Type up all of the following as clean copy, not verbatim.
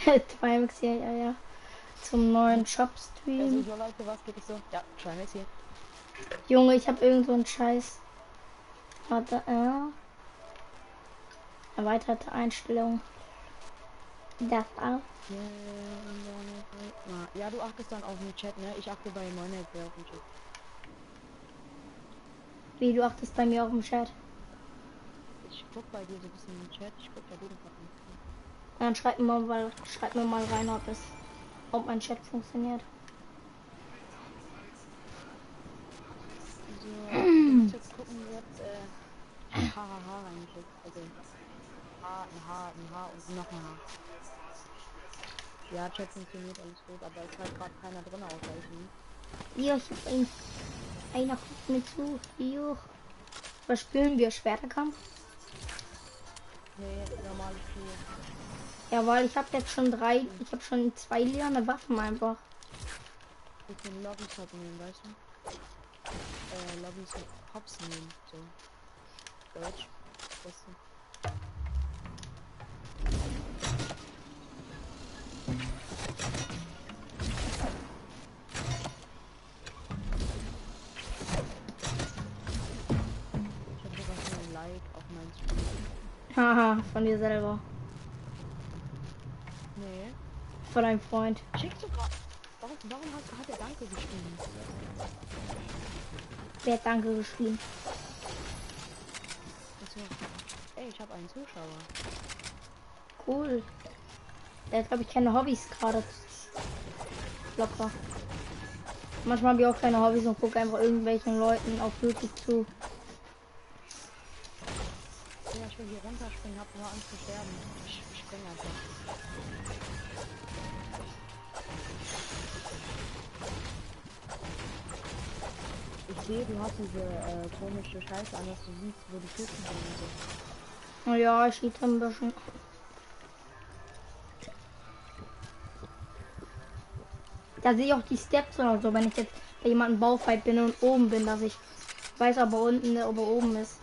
Trimax hier, ja, ja. Zum neuen Also, Shop-Stream. so Leute, was geht es so? Ja, Trimax hier. Junge, ich habe irgend so einen Scheiß. Warte, erweiterte Einstellung. Das auch. Ja, du achtest dann auf den Chat, ne? Ich achte bei meiner auf den Chat. Wie, du achtest bei mir auch im Chat. Ich guck bei dir so ein bisschen im Chat. Ich guck ja jeden Tag nicht. Dann schreib mir mal rein, ob mein Chat funktioniert. So, du musst jetzt gucken, jetzt, hahaha reingeklickt. Also, ein H und noch ein H. Ja, Chat funktioniert alles gut, aber es ist halt gerade keiner drin ausweichen. Ja, ich hab ihn. Einer guckt mir zu. Juch. Was spielen wir? Schwerterkampf? Nee, normales Spiel. Ja, weil ich habe jetzt schon ich habe schon 2 leere Waffen einfach. Bisschen Lobbys halt nehmen, weißt du? Lobbys mit Hops nehmen, so. Deutsch. Weißt du? Ich hab sogar schon ein Like auf mein Spiel. Haha, von dir selber. Nee. Von deinem Freund. Schickst du grad. Warum hat er Danke geschrieben? Wer hat Danke geschrieben? Achso. Ey, ich habe einen Zuschauer. Cool. Der hat, glaube ich, keine Hobbys gerade. Locker. Manchmal habe ich auch keine Hobbys und gucke einfach irgendwelchen Leuten auf YouTube zu. Ja, ich will hier runterspringen, hab nur Angst zu sterben. Ich spring einfach. Ich sehe, du hast diese komische Scheiße an, dass du siehst, wo die Kisten sind. Oh ja, ich schiete ein bisschen. Da sehe ich auch die Steps oder so, wenn ich jetzt bei jemandem Baufight bin und oben bin, dass ich weiß, ob er unten oder oben ist.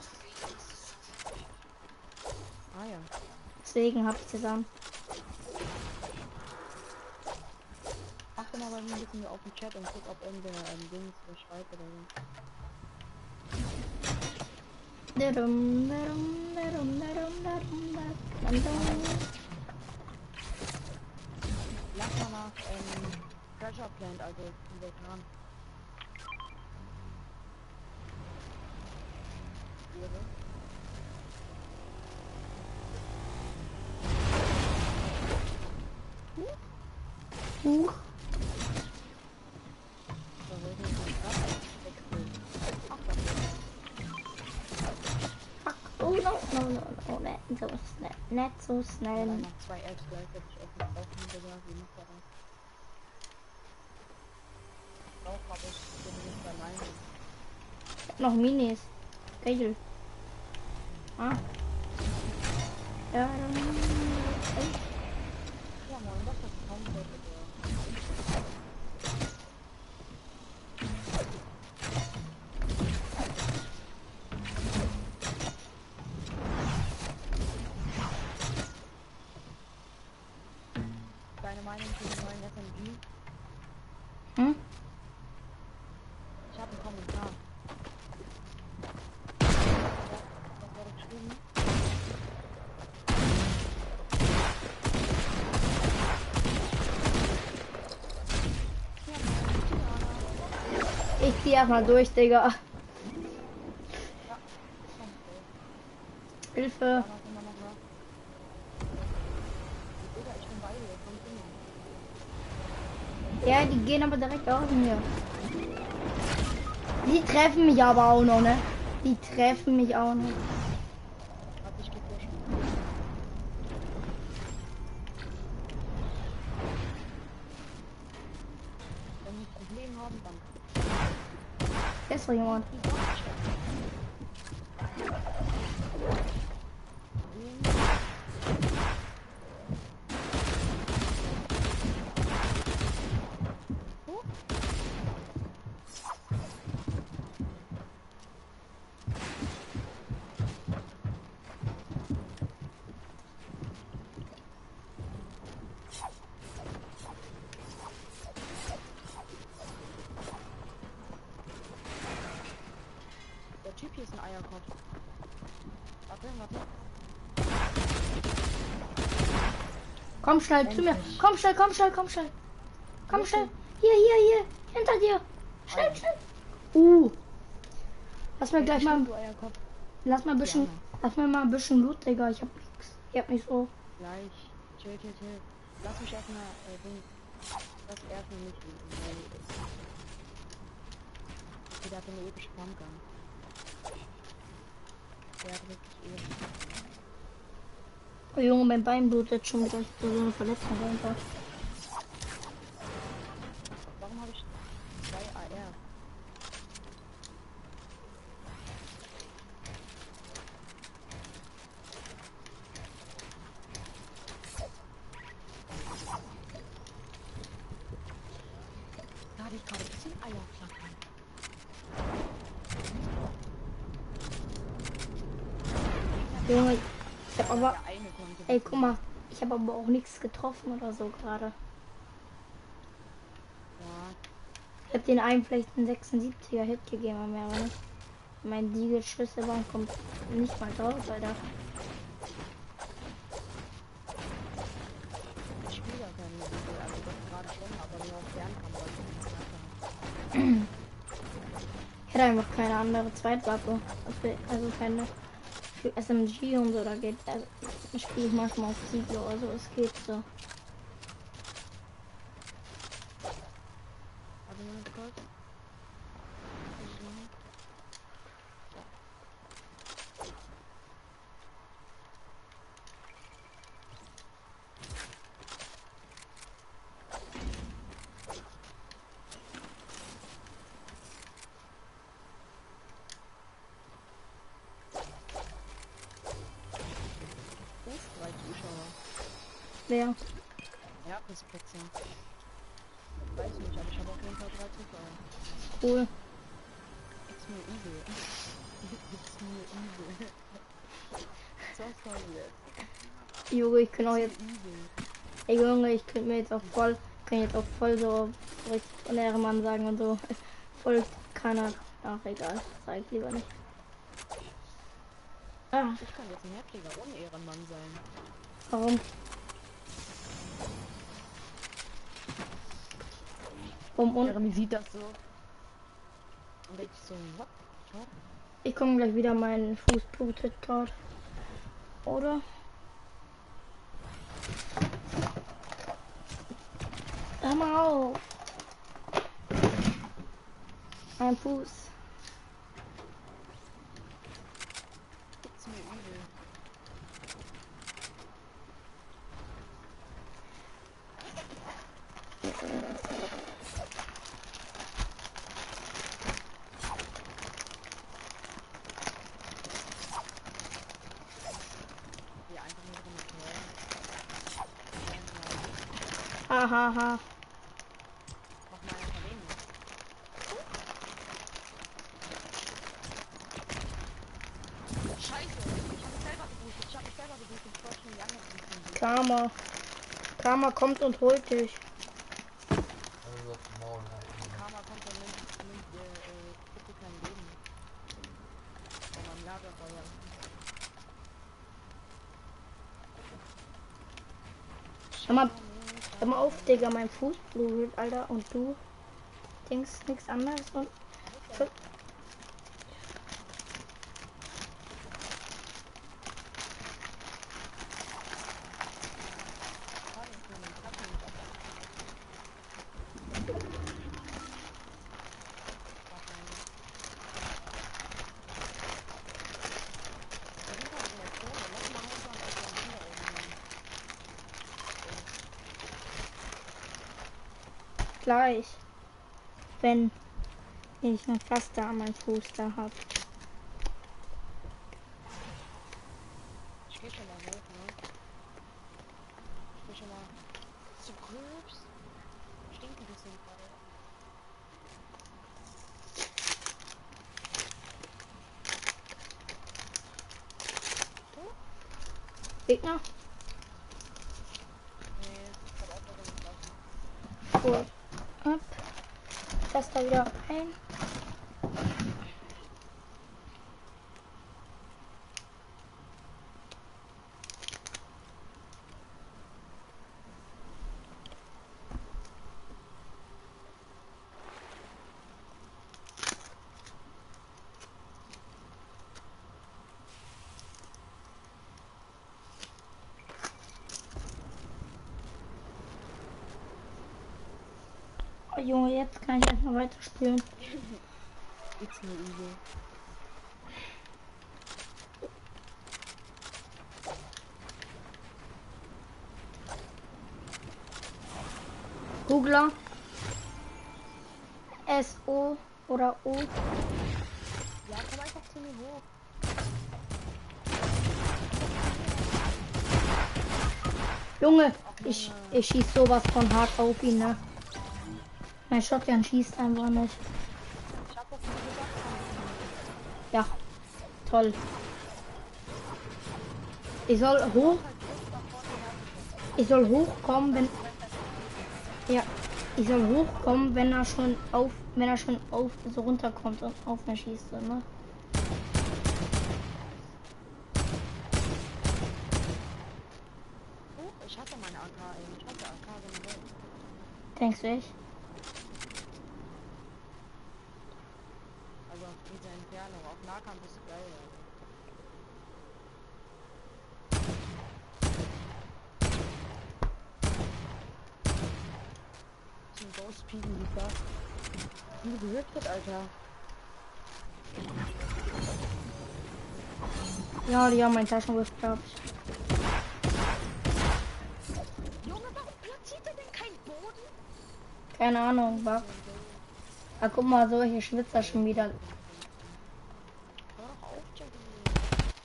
Ah ja. Deswegen habe ich das an. Achte mal bei mir ein bisschen auf den Chat und guck, ob irgendwer Dings schreibt oder so. Lass mal nach Treasure Plant, also im Vulkan. Huch. Da wollte ich den Kraft wechseln. Ach, das Oh no, no, no, no, nicht so schnell. Nicht so ist schnell. noch 2 Apps gleichzeitig offen, Digga. Wie macht er das? Auch, aber ich bin nicht alleine. Ich hab noch Minis. Geil. Ah. Ja, Ja, moin, das ist komplett, Deine Meinung zu dem neuen SMG? hm? Ich habe einen Kommentar. Was wurde geschrieben? Ich zieh erstmal durch, Digga. Ja, schon so. Hilfe. Da noch immer noch was. Digga, ich bin bei dir, komm zu mir. Ja, die gehen aber direkt aus mir. Die treffen mich aber auch noch, ne? Die treffen mich auch noch. Hat dich gepusht. Wenn wir ein Problem haben, dann. Ist doch jemand. warte. Komm schnell zu mir. Endlich. Komm schnell, komm schnell, komm schnell. Komm Wo schnell. denn? Hier. Hinter dir. Schnell, ja. schnell. Lass mir gleich mal. Du Eierkopf. Lass mir mal ein bisschen Loot, Digga. Ich hab nichts. Ich hab nicht so. Gleich. Chill. Lass mich erstmal, lass erstmal nicht weil okay, der hat eine epische Pumpgun. Der hat richtig episch. Oh Junge, mein Bein blutet schon wieder. Ich hab so eine Verletzung einfach. Warum habe ich 2 AR? Da hatte ich gerade ein bisschen Eier flackern. Junge, ich hab aber. Der eine konnte. Ey, guck mal. Ich habe aber auch nichts getroffen oder so gerade. Ja, Ich hab den einen vielleicht einen 76er Hit gegeben, aber mehr aber nicht. Mein Diegelschüsse waren kommt nicht mal drauf, Alter. ich spiele ja keine Video, also das gerade schon, aber nur auf Fernkampf, weil ich nicht knappe. Ich hätte einfach keine andere Zweitwaffe. Also keine für SMG und so, da geht. Also spiele ich manchmal auf Ziegler, also es geht so. Warte mal kurz. Plus 3 Zuschauer. Wer? Ja, Respekt. Weiß nicht, aber ich habe auf jeden Fall 3 Zuschauer. Cool. Ist mir übel. Ist mir übel. So sorry jetzt. Junge, ich kann auch Ist jetzt. mir übel. Ey Junge, ich könnte mir jetzt auch voll. Kann jetzt auch voll so richtig von Ehrenmann sagen und so. Voll keiner. Ach egal, sag ich lieber nicht. Ah, Ich kann jetzt ein heftiger Unehrenmann sein. warum? Jeremy sieht das so. Und denkt sich so, what? Ich komme gleich wieder, mein Fuß blutet gerade. Oder? Hör mal auf. Mein Fuß. Ist mir übel. Ja, einfach nur drin mit Hahaha. Mach mal einfach den. Scheiße, ich hab mich selber geboostet. Ich wollte schon lange boosten. Karma. Karma kommt und holt dich. Karma kommt und nimmt gibt dir kein Leben. Von meinem Lagerfeuer. Hör mal auf, Digga, mein Fuß blutet, Alter. Und du denkst nichts anderes und. Gleich. Wenn ich ein Pflaster an meinem Fuß da habe. Ich geh schon mal hoch, ne? Ich geh schon mal zu Gröbs. Stinkt ein bisschen gerade. Gegner? Nee, ich hab auch da gelassen. Cool. Ab. Das da wieder ein. Junge, jetzt kann ich erstmal weiterspielen. It's no easy. Googler. S-O oder O. Ja, komm einfach zu mir hoch. Junge, Ach, ich Junge. schieß sowas von hart auf ihn, ne? Mein Shotgun schießt einfach nicht. Ich hab doch nur gesagt, komm. Ja, toll. Ich soll hoch. Ich soll hochkommen, wenn. Ja. Ich soll hochkommen, wenn er schon auf. Wenn er schon auf so runterkommt und auf mir schießt, ne? Oh, ich hatte meine AK eben. Ich hatte AK generell. Denkst du ich? Also auf diese Entfernung. Auf Nahkampf ist geil, also. Ein Ghost Pigen super. Wie geriftet, Alter. Ja, die haben meinen Taschengriff, glaub ich. Junge, warum platziert er denn keinen Boden? Keine Ahnung, was. Ah, guck mal, solche Schwitzer schon wieder. Hör doch auf, Jackie.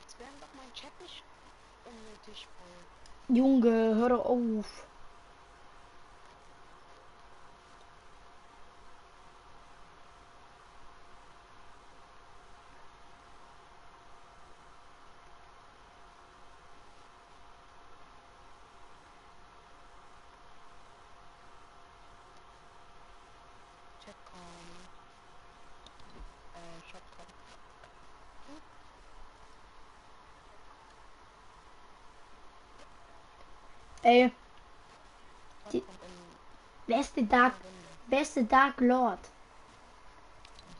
Jetzt werden doch mein Chat nicht unnötig voll. Junge, hör doch auf. Chatcom. Shopcom. Ey, Was die kommt in beste einer Dark. Runde? Beste Dark Lord.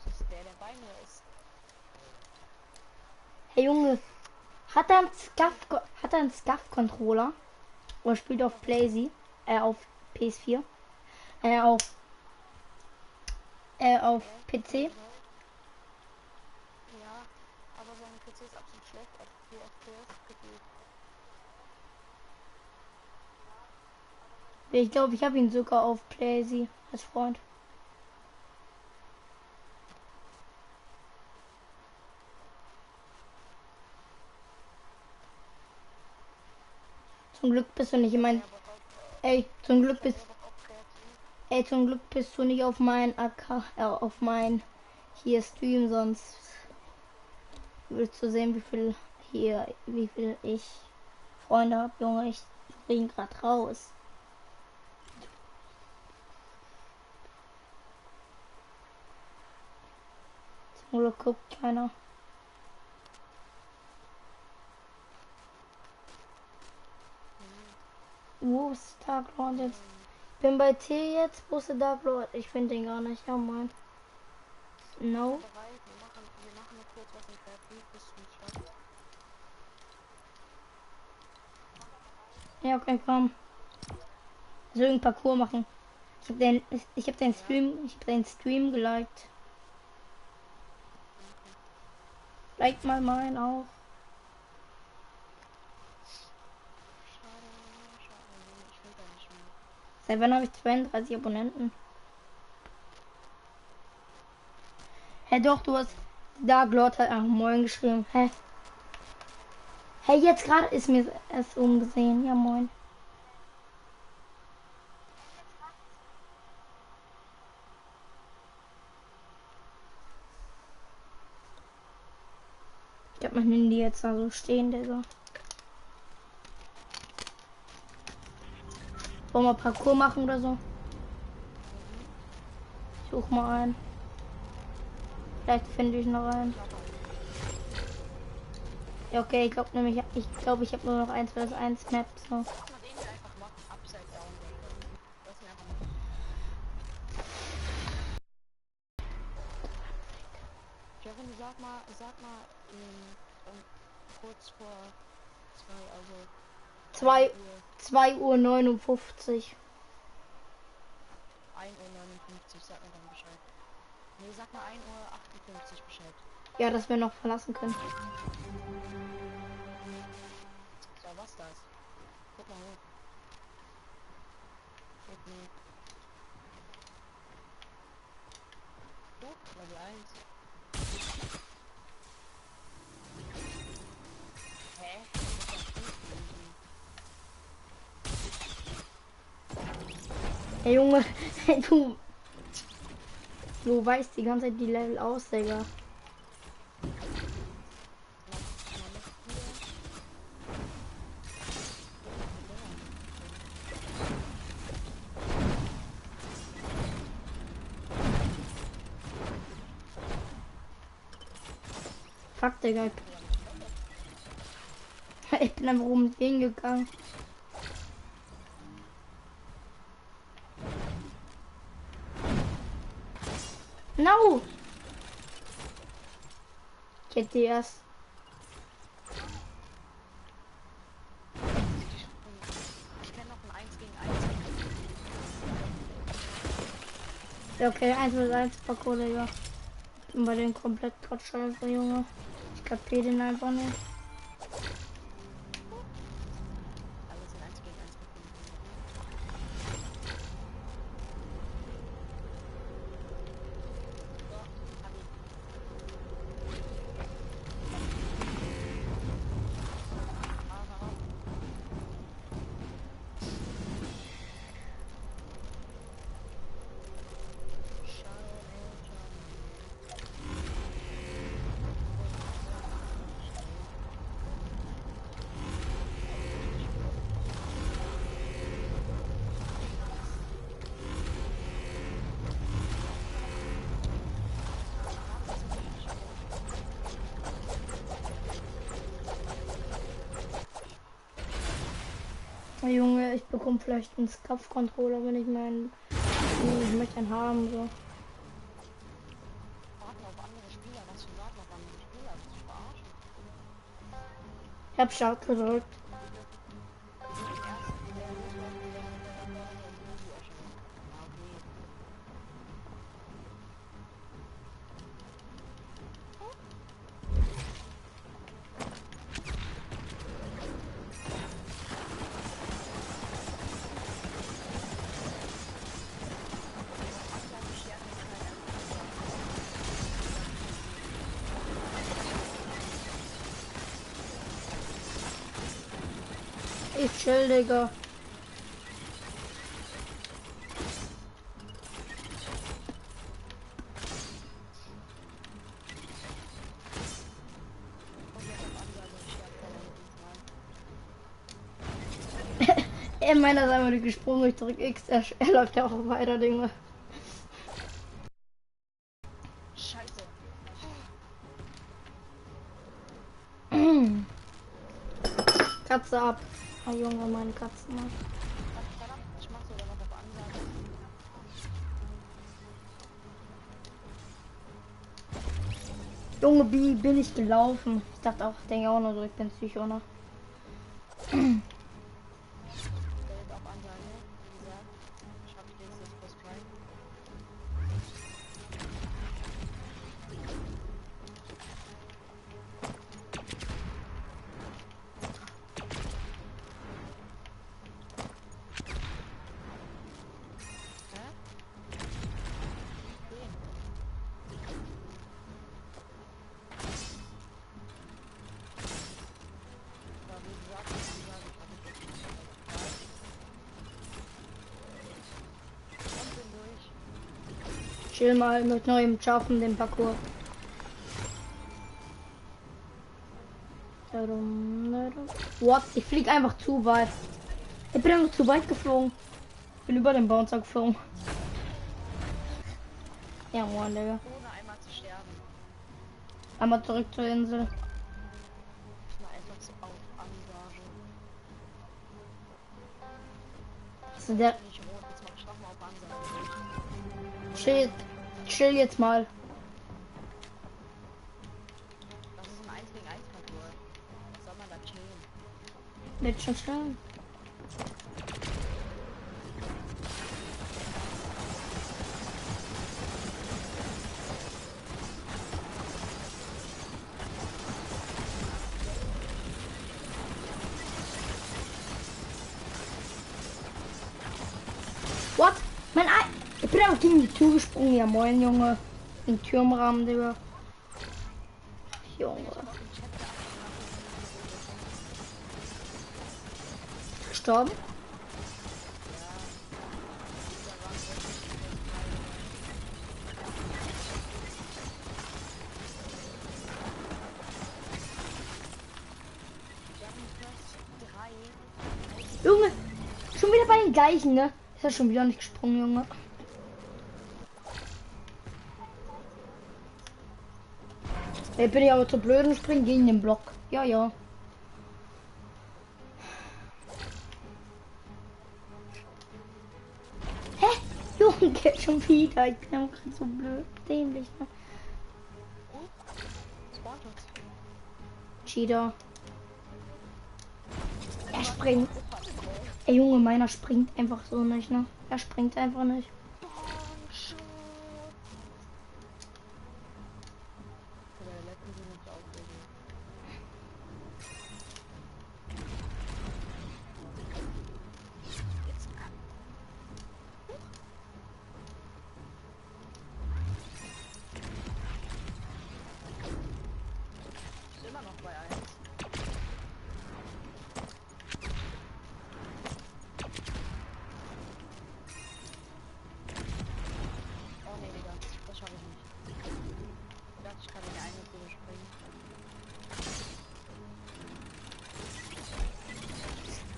Das ist der, der bei mir ist. Hey Junge, hat er einen Scuff-Controller? Oder spielt auf PlayZ? Auf PS4? Äh, auf, auf PC? Ja, aber sein PC ist absolut schlecht auf 4 FPS gefühlt. Ich glaube, ich habe ihn sogar auf PlayZ als Freund. Zum Glück bist du nicht in mein. Ey, zum Glück bist. Ey, zum Glück bist du nicht auf mein AK, auf mein hier Stream, sonst willst du sehen, wie viel ich Freunde habe, Junge. Ich bring grad raus. Zum Glück guckt keiner. Wo ist Dark Lord jetzt? Bin bei T jetzt. Wo ist der Dark Lord? Ich finde den gar nicht. Ja, mein. No. Wir machen nur kurz was im Kreativ bis zum Start. Ja, okay, komm. Also irgendein Parcours machen. Ich hab den Stream geliked. Like mal meinen auch. Schade, ich will da nicht mehr. Seit wann habe ich 32 Abonnenten? Hä, doch, du hast Dark Lord hat auch moin geschrieben. Hä? Hey, jetzt gerade ist mir es umgesehen. Ja, moin. Ich hab mein Handy jetzt da so stehen, Digga. Wollen wir Parcours machen oder so? Ich such mal ein. Vielleicht finde ich noch einen. Ja, okay, ich glaube nämlich, ich habe nur noch 1 vs 1 Map. So. Lass mal den hier einfach machen. Upside down. Lass ihn einfach machen. Kevin, sag mal, kurz vor 2, also 2 Uhr, 2:59 Uhr. 1:59 Uhr. 58, sag mir dann Bescheid. Nee, sag mal 1:58 Uhr Bescheid. Ja, dass wir noch verlassen können. So, was das? Guck mal hoch. Geht nicht. Du, Level 1. Hä? Hey Junge, du weißt die ganze Zeit die Level aus, Digga. Fuck, Digga. Ich bin einfach oben hingegangen. No! Ich hätte die erst. Ich kenne noch ein 1 gegen 1. Ja, okay, 1 vs 1 Parkour, Digga. Ich bin bei den komplett Trotscheiße, Junge. Ich kapier den einfach nicht. Alles in 1 gegen 1 bekommen. So, hab ihn. Aha. Oh, Junge, ich bekomme vielleicht einen Scuff-Controller, wenn ich meinen. Ich möchte einen haben, so. Warten auf andere Spieler, was für warten auf andere Spieler, das ist verarschen. Ich hab Start gedrückt. Wir sind die ersten, der loslaufen, der Movie erscheint. Ah, okay. Ich chill, Digga. Er meiner ist einmal gesprungen, ich drück X, er läuft ja auch weiter, Dinge. Scheiße. Katze ab. Oh Junge, meine Katzen. Verdammt, ich mach sogar noch auf Ansage. Junge, wie bin ich gelaufen? Ich dachte auch, denke auch nur so, ich bin Psycho, ne? Der ist auf Ansage, wie gesagt. Ich hab jetzt das First Try. Hä? Wen? Aber wie gesagt, auf Ansage, ich hab jetzt das First Try. Und bin durch. Chill mal mit neuem Schaffen den Parcours. What? Ich flieg einfach zu weit. Ich bin einfach zu weit geflogen. Ich bin über den Bouncer geflogen. Ja, moin, Digga. Ohne einmal zu sterben. Einmal zurück zur Insel. Ich war einfach so auf Ansage. Das ist der. Nicht rot, jetzt mach ich nochmal auf Ansage. Chill jetzt mal. Das ist ein 1 gegen 1 Parcours. Was soll man da chillen? Wird schon schnell. What? Mein Ei. Ich bin auch gegen die Tür gesprungen. Ja, moin, Junge. Im Türmrahmen, Digga. Junge. Gestorben? Junge, schon wieder bei den gleichen, ne? Ist ja schon wieder nicht gesprungen, Junge. Jetzt bin ich aber zu blöd und spring gegen den Block. Ja, ja. Hä? Junge, schon wieder. Ich bin einfach so blöd. Dämlich, ne? Cheater. Er springt. Ey, Junge, meiner springt einfach so nicht, ne? Er springt einfach nicht.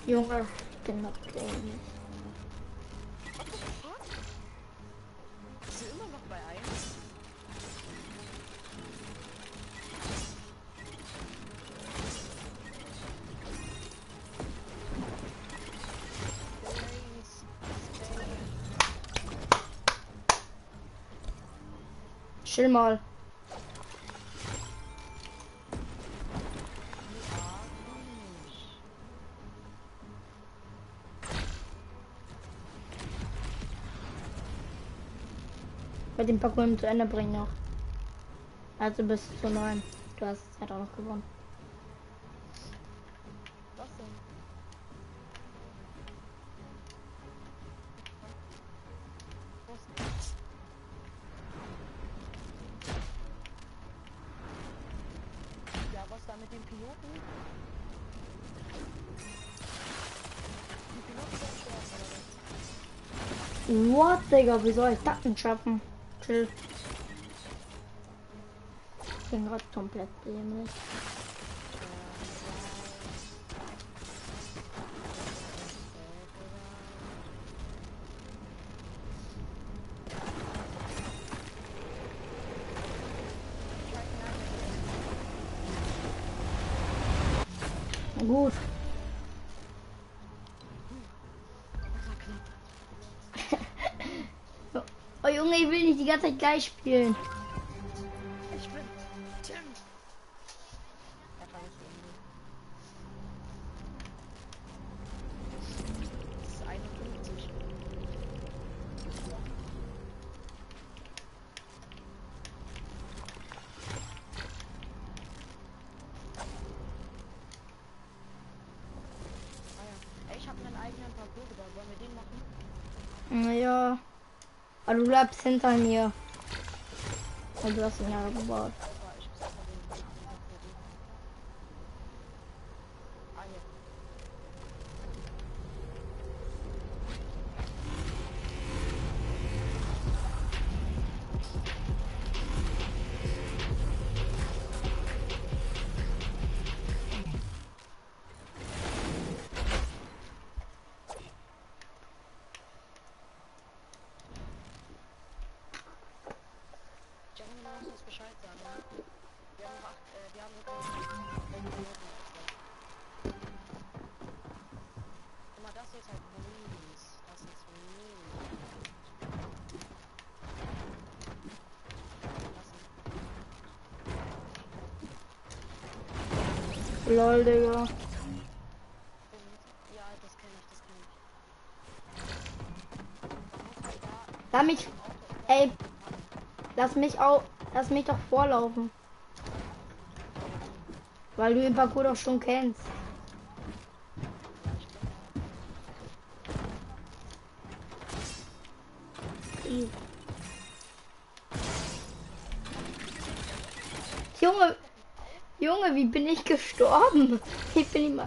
Junge, ich bin noch dämlich. Bist du immer noch bei 1? Chill mal. Bei dem Parcours zu Ende bringen noch. Also bis zu 9. Du hast halt auch noch gewonnen. Was denn? Ja, was da mit dem Piloten? Die Piloten sind sterben, oder was? What, Digga? Wie soll ich das denn schaffen? Chill. Ich bin gerade komplett dämlich. Gut. Oh Junge, ich will nicht die ganze Zeit gleich spielen. Ich bin Tim. Er vergisst irgendwie. Das ist 51. Ah ja. Ey, ich habe einen eigenen Parcours gebaut. Wollen wir den machen? Naja. Aber du bleibst hinter mir. Also du hast ihn ja gebaut. Das war ich. Das war den Parcours. Ah, hier. Gemini muss uns Bescheid sagen. Ne? Wir haben noch wir haben sogar 6 Minuten. Guck mal, das hier ist halt mies. Das ist mies. Das Lol, Digga. ja, das kenne ich, das kenne ich. Lass mich. Ey. Lass mich doch vorlaufen. Weil du den Parcours doch schon kennst. Junge, Junge, wie bin ich gestorben? Ich bin immer.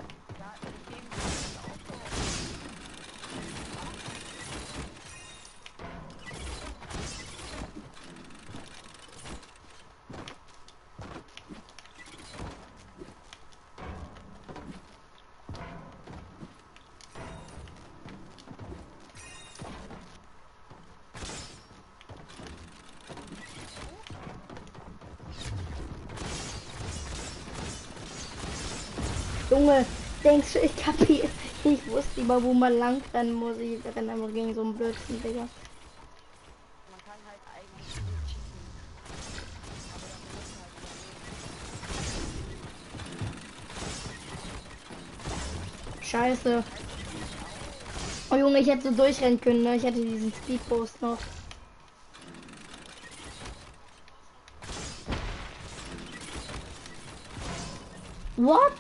Junge, denkst du, ich kapiere? Ich wusste immer, wo man lang rennen muss. Ich renne einfach gegen so einen Blödsinn, Digga. Man kann halt eigentlich nur cheaten. Aber dann muss man halt Scheiße. Oh Junge, ich hätte so durchrennen können, ne? Ich hätte diesen Speedpost noch. What?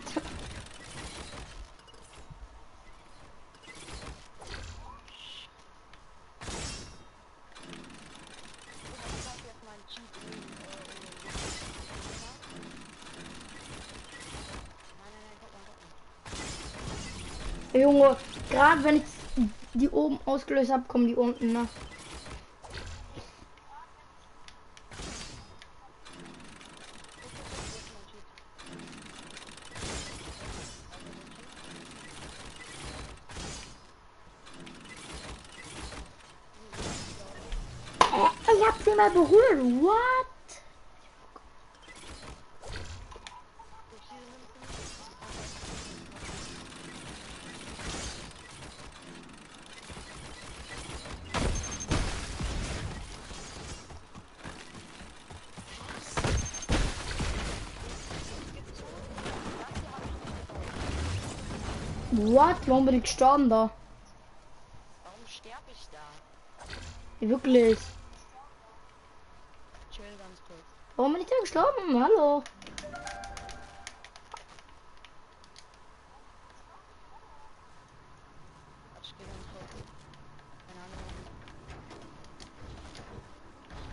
Junge, gerade wenn ich die oben ausgelöst habe, kommen die unten, ne? Ich hab sie mal berührt. What? What? Warum bin ich gestorben da? Warum sterbe ich da? Wirklich? Chill ganz kurz. Warum bin ich da gestorben? Hallo? Ich geh ganz kurz. Keine Ahnung.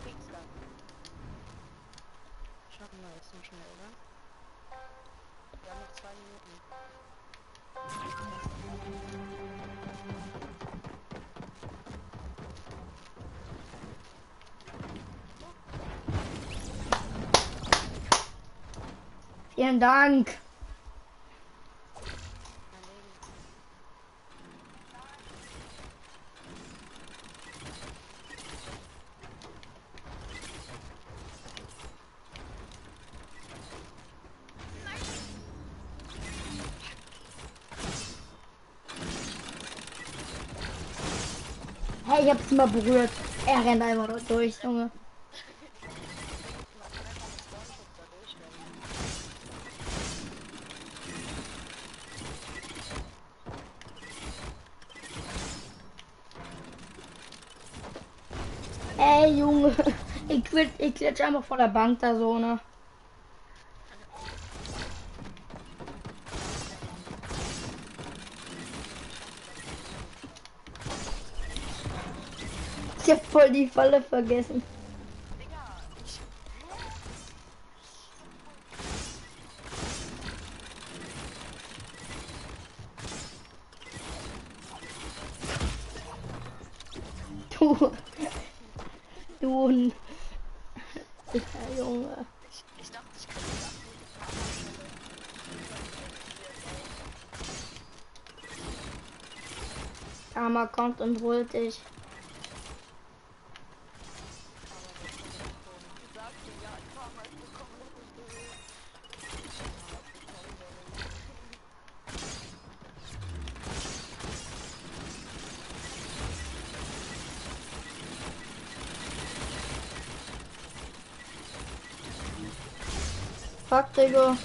Krieg's dann. Schaffen wir jetzt noch schnell, oder? Wir haben noch 2 Minuten. Vielen Dank. Mein Leben. Hey, ich hab's mal berührt. Er rennt einfach da durch, Junge. Man kann einfach mit Spawnschutz da durchrennen. Ey, Junge. Ich klitsch einfach vor der Bank da so, ne? Ich hab voll die Falle vergessen. Digga, Du. Du. Ja, Junge. ich dachte, ich krieg die absolute Karma kommt und holt dich. Fuck, Digga.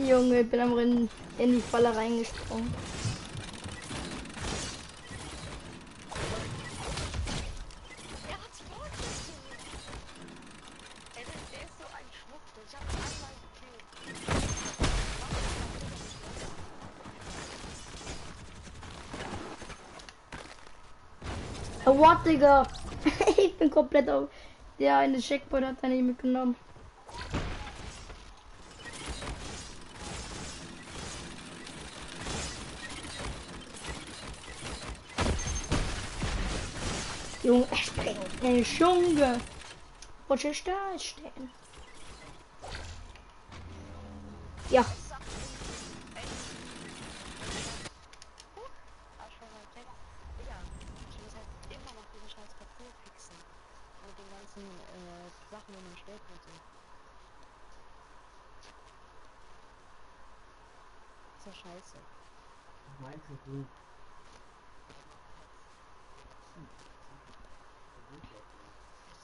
Junge, ich bin am Rennen in die Falle reingesprungen. Er hat's vorgezogen. Ey, der ist so ein Schwuchtel. Ich hab ihn einmal gekillt. What, Digga? Ich bin komplett auf. Der eine Checkpoint hat er nicht mitgenommen. Junge, er springt. Ey, Junge. Was ist da stehen? Ja. Sachen in den Städten und so. Das ist ja scheiße. Meinst du?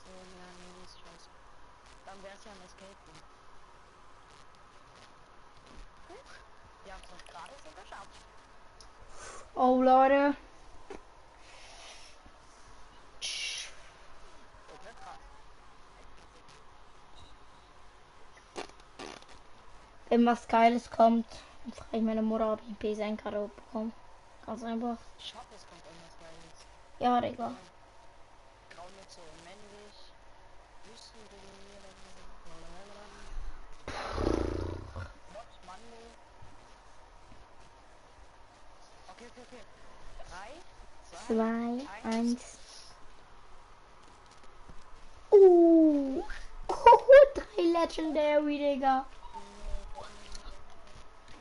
So, ja, nee, das ist scheiße. Dann wär's ja ein Escape Room. Wir haben's doch gerade so geschafft. Oh, Leute. Wenn was Geiles kommt, dann frage ich meine Mutter, ob ich einen PS1-Karte bekomme. Ganz einfach. Ich hoffe, es kommt irgendwas Geiles. Ja, Digga. Graumütze und männlich. Wüstendominieren. Mod, Mando. Okay. 3, 2, 1. Oh, 3 Legendary, Digga.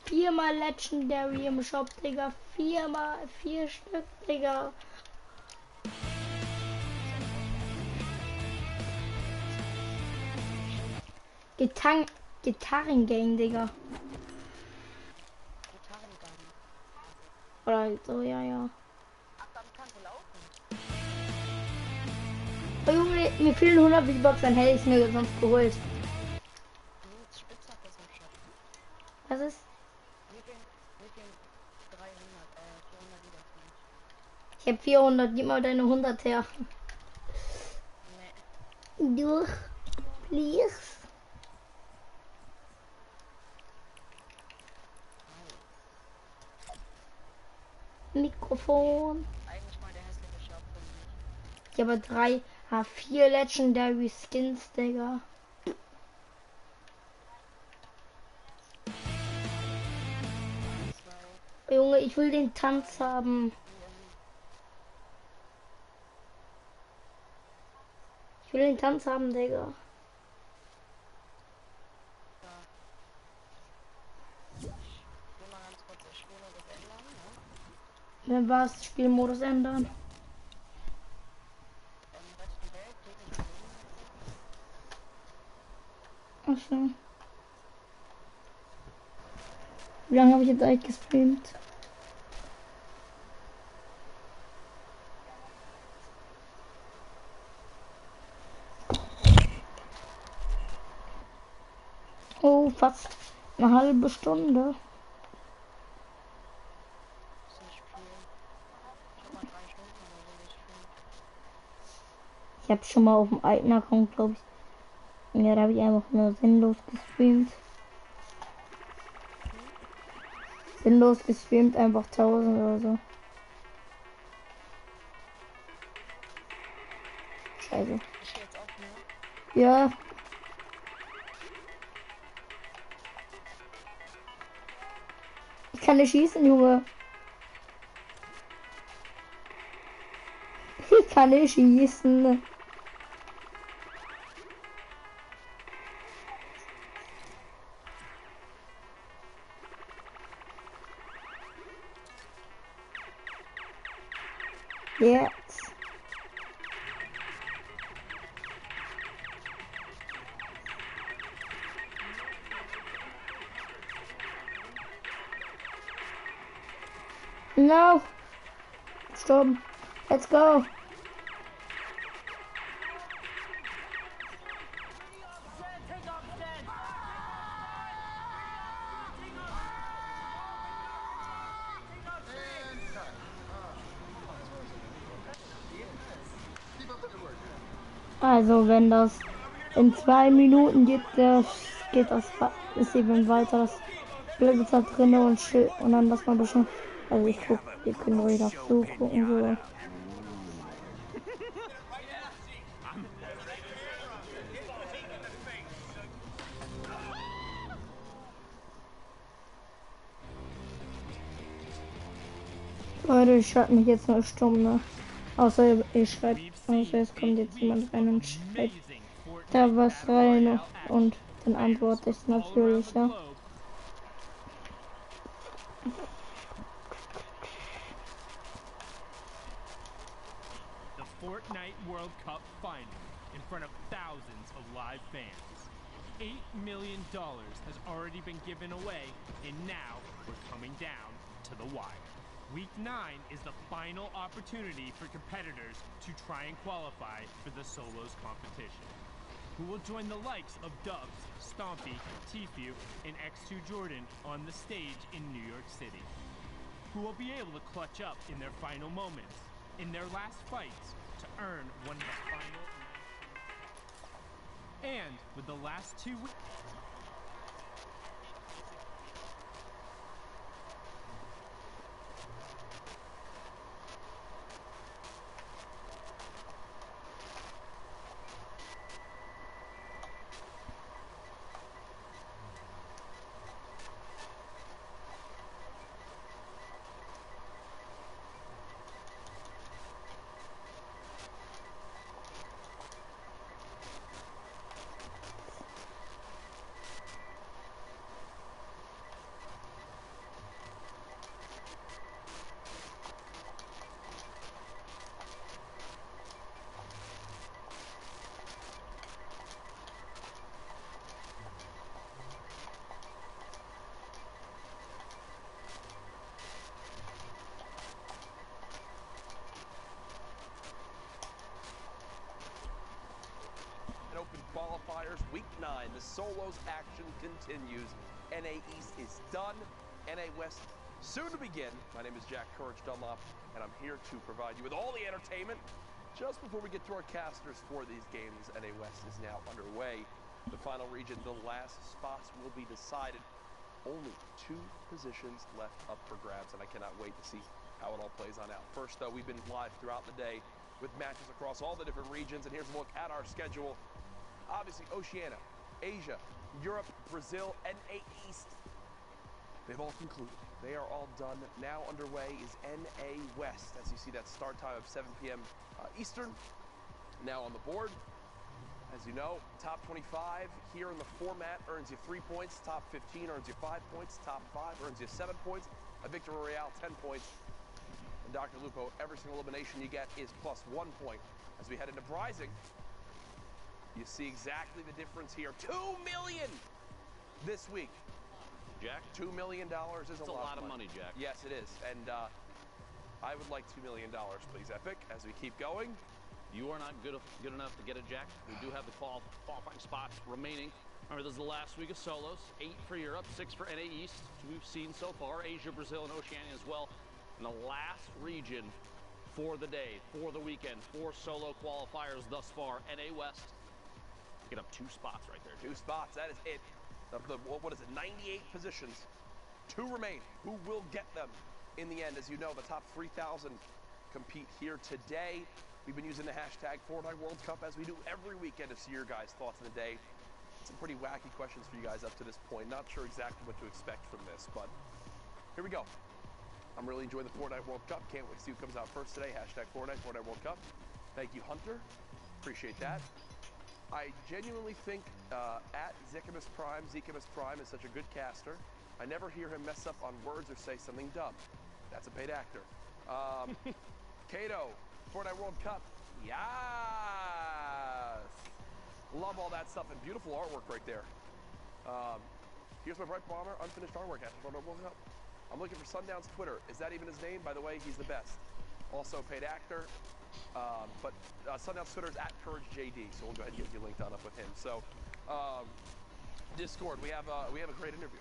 4-mal Legendary im Shop, Digga. 4 Stück, Digga. Gitarrengang, Digga. Gitarrengang. Oder so, ja. Ach, damit kannst du laufen. Oh Junge, mir fehlen 100 V-Bucks, dann hätte ich es mir sonst geholt. Spitzhacke ist im Shop. Was ist? Mit den 300, 400 wieder. Ich hab 400, gib mal deine 100 her. Nee. Du, please. Mikrofon. Eigentlich mal der hässliche Shop von mir. Ich habe 4 Legendary Skins, Digga. Junge, ich will den Tanz haben. Ich will den Tanz haben, Digga. Dann war's, Spielmodus ändern. Ach so. Wie lange habe ich jetzt eigentlich gestreamt? Oh, fast eine halbe Stunde. Ich habe schon mal auf dem alten Account, glaube ich. Ja, da habe ich einfach nur sinnlos gestreamt. Sinnlos gestreamt, einfach 1000 oder so. Scheiße. Ja. Ich kann nicht schießen, Junge. Ich kann nicht schießen. Jetzt. No. Stop. Let's go. Also wenn das in 2 Minuten geht, das Event weiter. Das bleibt da drin und chill. Und dann lass mal ein bisschen. Also ich guck, wir können ruhig auf zugucken so. Leute, ich schalte mich jetzt nur stumm, ne? Außer es kommt jetzt jemand rein und schreibt da was rein und dann antworte ich natürlich, ja. The Fortnite World Cup final in front of thousands of live fans. $8 million has already been given away, and now we're coming down to the wire. Week 9 is the final opportunity for competitors to try and qualify for the solos competition. Who will join the likes of Dubs, Stompy, Tfue, and X2 Jordan on the stage in New York City? Who will be able to clutch up in their final moments, in their last fights, to earn one of the final... And with the last 2 weeks... Qualifiers, week 9, the solos action continues. NA East is done. NA West soon to begin. My name is Jack Courage Dunlop, and I'm here to provide you with all the entertainment. Just before we get to our casters for these games, NA West is now underway. The final region, the last spots will be decided. Only 2 positions left up for grabs, and I cannot wait to see how it all plays on out. First, though, we've been live throughout the day with matches across all the different regions, and here's a look at our schedule. Obviously, Oceania, Asia, Europe, Brazil, NA East. They've all concluded. They are all done. Now underway is NA West. As you see, that start time of 7 p.m. Eastern. Now on the board. As you know, top 25 here in the format earns you 3 points. Top 15 earns you 5 points. Top 5 earns you 7 points. A Victory Royale, 10 points. And Dr. Lupo, every single elimination you get is plus 1 point. As we head into Brising, you see exactly the difference here. $2 million this week. Jack? $2 million is a lot of money, Jack. Yes, it is. And I would like $2 million, please, Epic, as we keep going. You are not good enough to get it, Jack. We do have the qualifying spots remaining. Remember, this is the last week of solos. 8 for Europe, 6 for NA East. We've seen so far. Asia, Brazil, and Oceania as well. And the last region for the day, for the weekend, for solo qualifiers thus far, NA West. Get up 2 spots right there. 2 spots, that is it. What is it, 98 positions. 2 remain. Who will get them in the end? As you know, the top 3,000 compete here today. We've been using the hashtag Fortnite World Cup as we do every weekend to see your guys' thoughts of the day. Some pretty wacky questions for you guys up to this point. Not sure exactly what to expect from this, but here we go. I'm really enjoying the Fortnite World Cup. Can't wait to see who comes out first today. Hashtag Fortnite World Cup. Thank you, Hunter. Appreciate that. I genuinely think at Zikamus Prime is such a good caster. I never hear him mess up on words or say something dumb. That's a paid actor. Kato, Fortnite World Cup. Yes! Love all that stuff and beautiful artwork right there. Here's my Bright Bomber, unfinished artwork after Fortnite World Cup. I'm looking for Sundown's Twitter. Is that even his name? By the way, he's the best. Also paid actor. But Sundown's Twitter is at CourageJD, so we'll go ahead and get you linked on up with him. So, Discord, we have a great interview.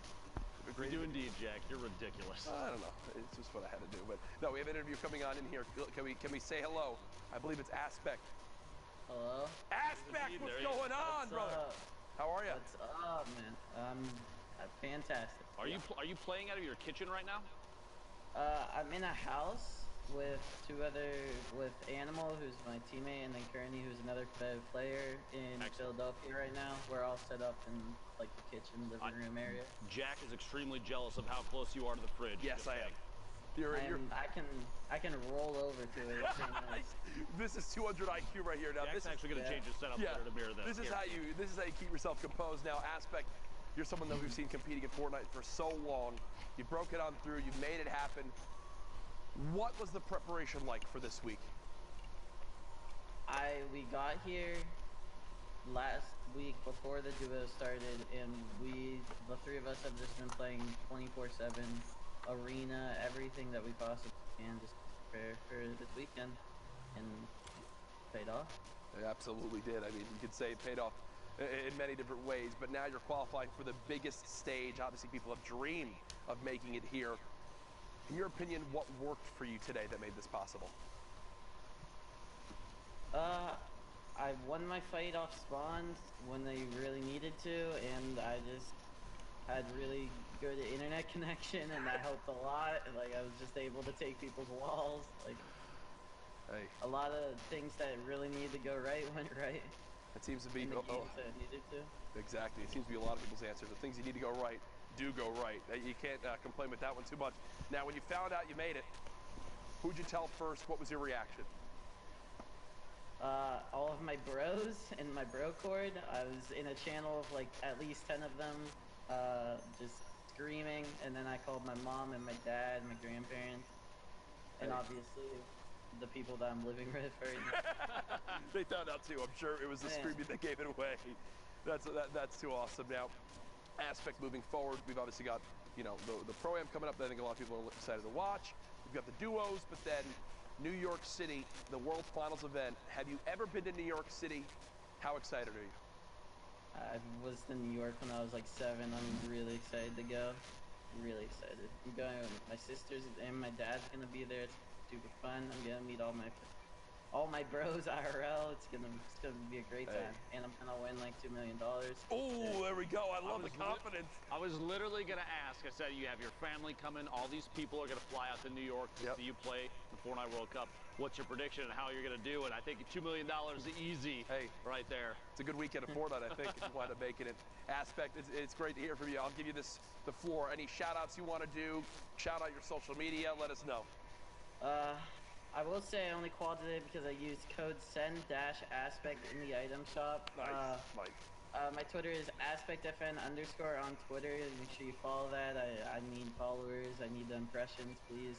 We do indeed, Jack. You're ridiculous. I don't know. It's just what I had to do. But no, we have an interview coming on in here. Can we say hello? I believe it's Aspect Hello? Aspect, what's There he is. going on, What's brother? up? How are you? What's up, man? Fantastic. Are you playing out of your kitchen right now? I'm in a house with with Animal, who's my teammate, and then Kearney, who's another player in Philadelphia right now. We're all set up in like the kitchen, living room area. Jack is extremely jealous of how close you are to the fridge. Yes, I am. I can roll over to it. It's pretty nice. This is 200 IQ right here. Now Jack's this is actually going to change his setup better to mirror this. This is how you keep yourself composed. Now, Aspect, you're someone that we've seen competing in Fortnite for so long. You broke it on through. You made it happen. What was the preparation like for this week? We got here last week before the duo started, and the three of us have just been playing 24/7 arena, everything that we possibly can, just to prepare for this weekend, and paid off. It absolutely did. I mean, you could say it paid off in many different ways, but now you're qualifying for the biggest stage. Obviously, people have dreamed of making it here. In your opinion, what worked for you today that made this possible? I won my fight off spawns when they really needed to, and I just had really good internet connection, and that helped a lot. Like, I was just able to take people's walls. Like, hey, a lot of things that really needed to go right went right. It seems to be in the games that it needed to. Exactly. It seems to be a lot of people's answer. The things you need to go right do go right. You can't complain with that one too much. Now, when you found out you made it, who'd you tell first? What was your reaction? All of my bros in my bro cord. I was in a channel of like at least 10 of them, just screaming, and then I called my mom and my dad and my grandparents, and obviously the people that I'm living with right now. They found out too. I'm sure it was the screaming that gave it away. That's too awesome. Now, Aspect moving forward, we've obviously got, you know, the Pro-Am coming up that I think a lot of people are excited to watch. We've got the duos, but then New York City, the World Finals event. Have you ever been to New York City? How excited are you? I was to New York when I was like 7. I'm really excited to go. Really excited. I'm going with my sisters and my dad's gonna be there. It's super fun. I'm gonna meet all my bros IRL. It's gonna be a great time, and I'm gonna win like $2 million. Oh, there we go. I love the confidence. I was literally gonna ask. I said you have your family coming. All these people are gonna fly out to New York to see you play the Fortnite World Cup. What's your prediction and how you're gonna do it? I think $2 million is easy. Hey, right there. It's a good weekend of Fortnite, I think, if you wind up making it. Aspect, it's great to hear from you. I'll give you the floor. Any shout outs you want to do? Shout out your social media. Let us know. I will say I only qualified today because I used code SEND-ASPECT in the item shop. Nice. My Twitter is AspectFN_ on Twitter. Make sure you follow that. I need followers. I need the impressions, please.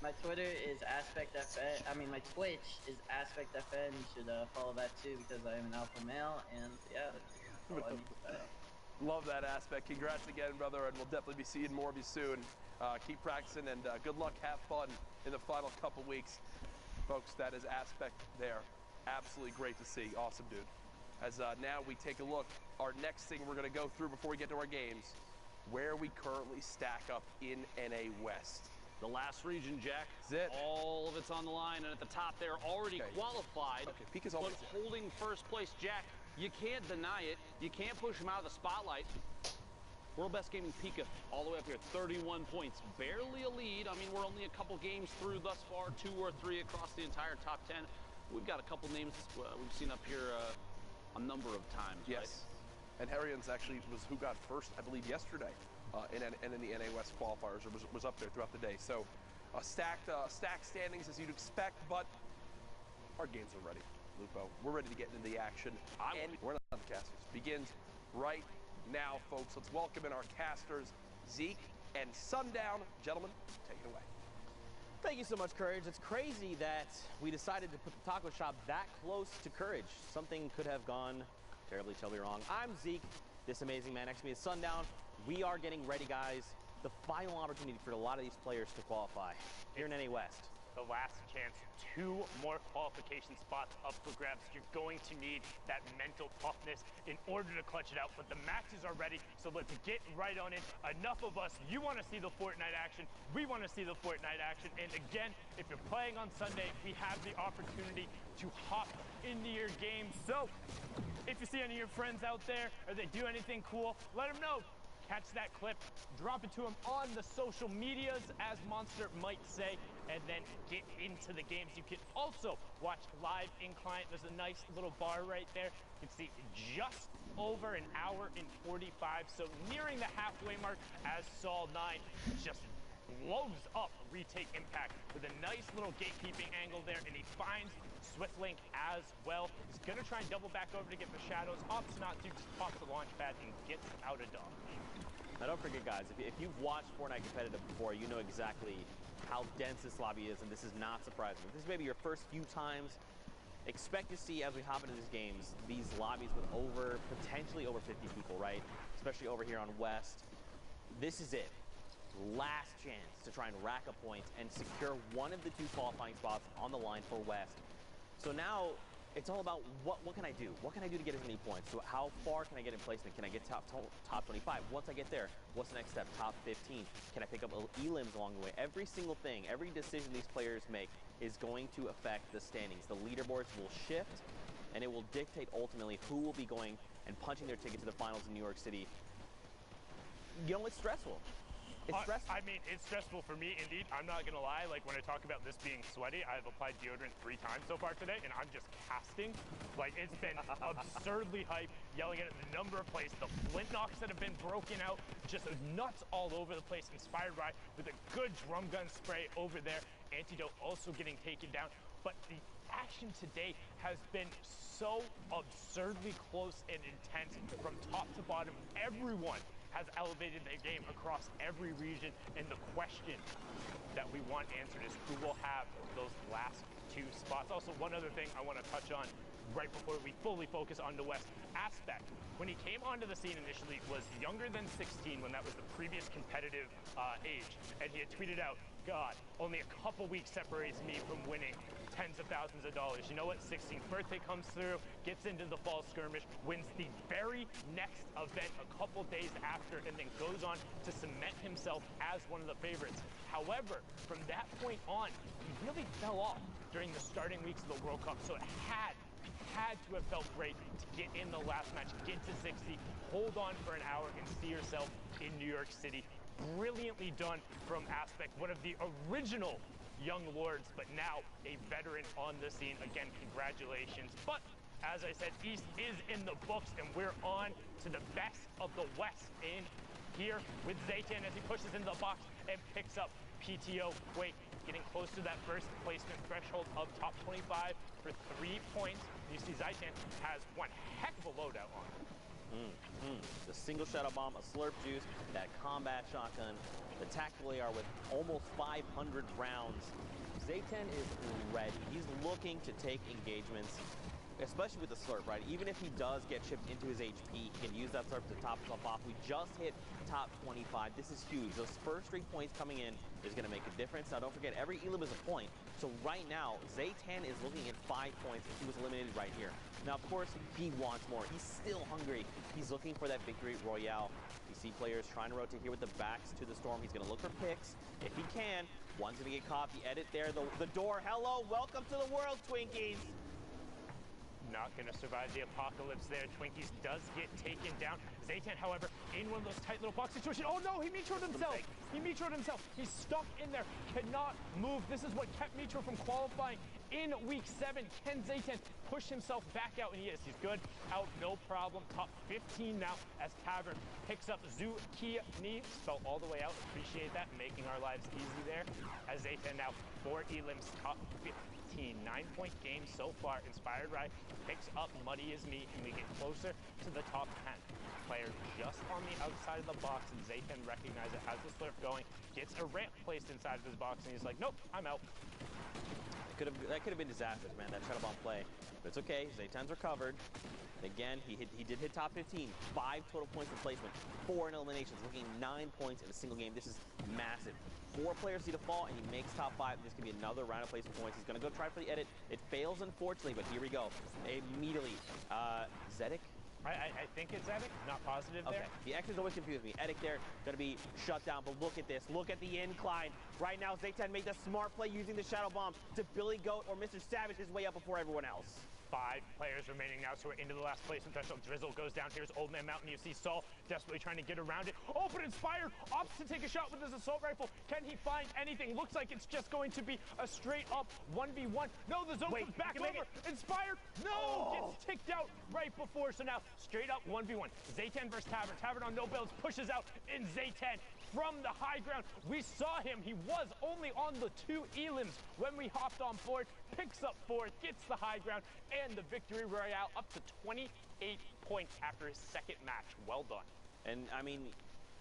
My Twitter is AspectFN. My Twitch is AspectFN. You should follow that too because I am an alpha male. And yeah, that's all I need to say. Love that Aspect. Congrats again, brother, and we'll definitely be seeing more of you soon. Keep practicing, and good luck. Have fun in the final couple weeks. Folks, that is Aspect there. Absolutely great to see. Awesome, dude. As now we take a look, our next thing we're going to go through before we get to our games, where we currently stack up in NA West. The last region, Jack. That's it. All of it's on the line, and at the top they're already qualified. Okay, peak is always but holding first place, Jack. You can't deny it. You can't push him out of the spotlight. World Best Gaming Pika all the way up here, 31 points. Barely a lead. I mean, we're only a couple games through thus far, 2 or 3 across the entire top 10. We've got a couple names we've seen up here a number of times. Yes. Right? And Harrians actually was who got first, I believe, yesterday in the NA West qualifiers, or was up there throughout the day. So stacked standings as you'd expect, but our games are ready, Lupo. We're ready to get into the action. And we're not on the casters. Begins right now, folks. Let's welcome in our casters, Zeke and Sundown. Gentlemen, take it away. Thank you so much, Courage. It's crazy that we decided to put the taco shop that close to Courage. Something could have gone terribly wrong. I'm Zeke, this amazing man next to me is Sundown. We are getting ready, guys. The final opportunity for a lot of these players to qualify here in NA West. the last chance. 2 more qualification spots up for grabs. You're going to need that mental toughness in order to clutch it out, but the matches are ready, so let's get right on it. Enough of us. You want to see the Fortnite action. We want to see the Fortnite action. And again, if you're playing on Sunday, we have the opportunity to hop into your game. So if you see any of your friends out there or they do anything cool, let them know. Catch that clip, drop it to them on the social medias, as Monster might say, and then get into the games. You can also watch live in client. There's a nice little bar right there. You can see just over an hour and 45, so nearing the halfway mark as Sol 9 just blows up Retake Impact with a nice little gatekeeping angle there, and he finds Swiftlink as well. He's gonna try and double back over to get the shadows. Opts not to, just pops the launch pad and gets out of dodge. Now don't forget, guys, if you've watched Fortnite competitive before, you know exactly how dense this lobby is, and this is not surprising. If this is maybe your first few times, expect to see, as we hop into these games, these lobbies with potentially over 50 people, right? Especially over here on West. This is it. Last chance to try and rack a point and secure one of the 2 qualifying spots on the line for West. So now it's all about what can I do? What can I do to get as many points? So how far can I get in placement? Can I get top 25? Once I get there, what's the next step? Top 15? Can I pick up elims along the way? Every single thing, every decision these players make is going to affect the standings. The leaderboards will shift, and it will dictate ultimately who will be going and punching their ticket to the finals in New York City. You know, it's stressful. It's stressful. I mean, it's stressful for me, indeed. I'm not gonna lie, like when I talk about this being sweaty, I've applied deodorant 3 times so far today, and I'm just casting. Like, it's been absurdly hype, yelling at the number of plays, the flint knocks that have been broken out, just nuts all over the place, inspired by with a good drum gun spray over there. Antidote also getting taken down, but the action today has been so absurdly close and intense from top to bottom. Everyone has elevated their game across every region, and the question that we want answered is who will have those last 2 spots. Also, one other thing I want to touch on right before we fully focus on the West. Aspect, when he came onto the scene initially, was younger than 16 when that was the previous competitive age, and he had tweeted out, God, only a couple weeks separates me from winning tens of thousands of dollars. You know what? 16th birthday comes through, gets into the fall skirmish, wins the very next event a couple days after, and then goes on to cement himself as one of the favorites. However, from that point on, he really fell off during the starting weeks of the World Cup, so it had to have felt great to get in the last match, get to 60, hold on for an hour, and see yourself in New York City. Brilliantly done from Aspect, one of the original young lords, but now a veteran on the scene. Again, congratulations. But as I said, East is in the books, and we're on to the best of the West in here with Zaytan as he pushes into the box and picks up PTO Quake, getting close to that first placement threshold of top 25 for 3 points. You see Zaytan has one heck of a loadout on him. The single shadow bomb, a slurp juice, that combat shotgun, the tactical AR with almost 500 rounds. Zaytan is ready. He's looking to take engagements, especially with the slurp, right? Even if he does get chipped into his HP, he can use that slurp to top himself off. We just hit top 25. This is huge. Those first 3 points coming in is going to make a difference. Now, don't forget, every elim is a point. So right now, Zaytan is looking at 5 points if he was eliminated right here. Now, of course, he wants more. He's still hungry. He's looking for that victory royale. You see players trying to rotate here with the backs to the storm. He's going to look for picks. If he can, one's going to get caught. The edit there, the door. Hello, welcome to the world, Twinkies. Not going to survive the apocalypse there. Twinkies does get taken down. Zaytan, however, in one of those tight little box situations. Oh no, he metroed himself. He metroed himself. He's stuck in there. Cannot move. This is what kept Metro from qualifying in week 7. Can Zaytan push himself back out? And he is. He's good. Out, no problem. Top 15 now as Tavern picks up Zucchini. Spelled all the way out. Appreciate that. Making our lives easy there. As Zaytan now 4 elims, top 15. 9-point game so far. Inspired Ride picks up Muddy Is Me, and we get closer to the top 10. Player just on the outside of the box, and Zaytan recognizes it, has the slurp going, gets a ramp placed inside of his box, and he's like, nope, I'm out. That could have been disastrous, man, that shadow bomb play. But it's okay, Zaytan's recovered. And again, he did hit top 15. 5 total points in placement, 4 in eliminations, looking 9 points in a single game. This is massive. 4 players need to fall, and he makes top 5. This could be another round of placement points. He's going to go try for the edit. It fails, unfortunately, but here we go. Immediately, Zedek? I think it's Edic, not positive there. Okay, the X is always confusing me. Edic there, gonna be shut down, but look at this. Look at the incline. Right now, Zaytan made the smart play using the Shadow Bomb to Billy Goat or Mr. Savage his way up before everyone else. 5 players remaining now, so we're into the last placement threshold. Drizzle goes down. Here's Old Man Mountain. You see Saul desperately trying to get around it. Oh, but Inspired opts to take a shot with his assault rifle. Can he find anything? Looks like it's just going to be a straight up 1v1. No, the zone comes back over. Inspired, no, gets ticked out right before. So now straight up 1v1. Zaytan versus Tavern. Tavern on no builds pushes out in Zaytan. From the high ground, we saw him. He was only on the 2 elims when we hopped on board. Picks up 4th, gets the high ground, and the victory royale up to 28 points after his 2nd match. Well done. And I mean,